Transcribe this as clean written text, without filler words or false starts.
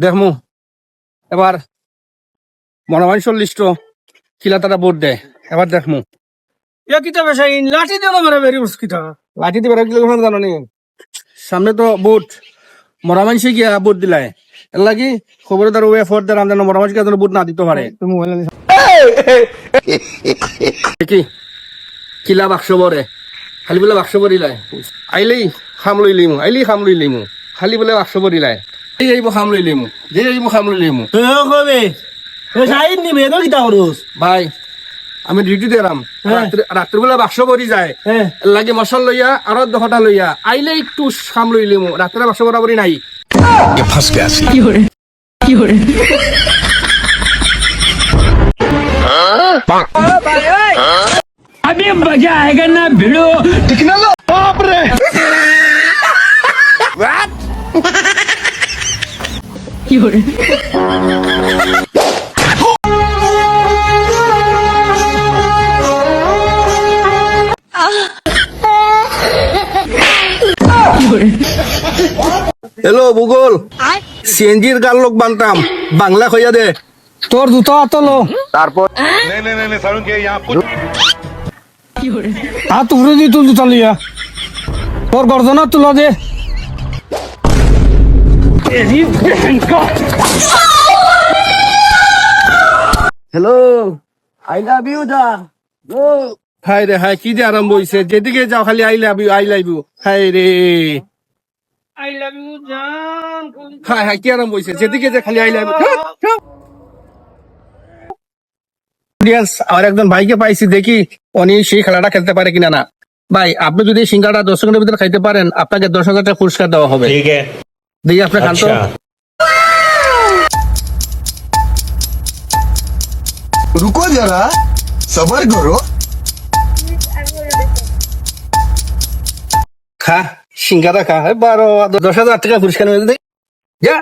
দেখমু এবার মনোমান 40 কিলা তারা ভোট দেয় এবার দেখমু লাঠি দিয়ে মারা বেরি মুশকিটা লাঠি দিয়ে বেড়া কিলো জানো নি সামনে তো ভোট মরা মানুষে গিয়া ভোট দিলাই এর লাগি খবরদার ওয়ে ফোর দের আন্দানো মরা মানুষকে যেন ভোট না দিতে পারে তুমি মোবাইল কি কিলা বাক্স বরে খালি বলে বাক্স বরিলাই আইলেই খাম লই লিমু আইলেই খাম লই লিমু খালি বলে বাক্স বরিলাই এই আইব খাম লই লিমু যে আইব খাম লই লিমু কবে সাইন নি মেদো কিতা করস ভাই আমি ডিউটি দিলাম রাত্রিবেলা বাক্স ভরি যায় এর লাগে মশাল লইয়া আর দফাটা লইয়া আইলে একটু খাম লই লিমু রাত্রে বাক্স বরাবরই নাই अभी मजा आएगा ना भिड़ो হ্যালো ভূগোল সিএনজির গাল লোক বানতাম বাংলা কইয়া দে তোর জুতো আতলো তারপর হাত উড়ে দি তুল জুতা লিয়া তোর গর্দনা তুলা দে হ্যালো আই লাভ ইউ দা হাই রে হাই কি যে আরম্ভ হইছে যেদিকে যাও খালি আই লাভ ইউ হাই রে আই লাভ ইউ জান হাই হাই কি আরম্ভ হইছে যেদিকে যে খালি আই লাভ ইউ অডিয়েন্স আর একজন ভাইকে পাইছি দেখি উনি সেই খেলাটা খেলতে পারে কিনা না ভাই আপনি যদি সিঙ্গাড়া 10 সেকেন্ডের ভিতরে খাইতে পারেন আপনাকে 10,000 টাকা পুরস্কার দেওয়া হবে ठीक है দেখি আপনি খান তো अच्छा रुको जरा सबर करो খা সিঙ্গারা খা 12 10,000 টাকা পুরস্কার মেরে দে যা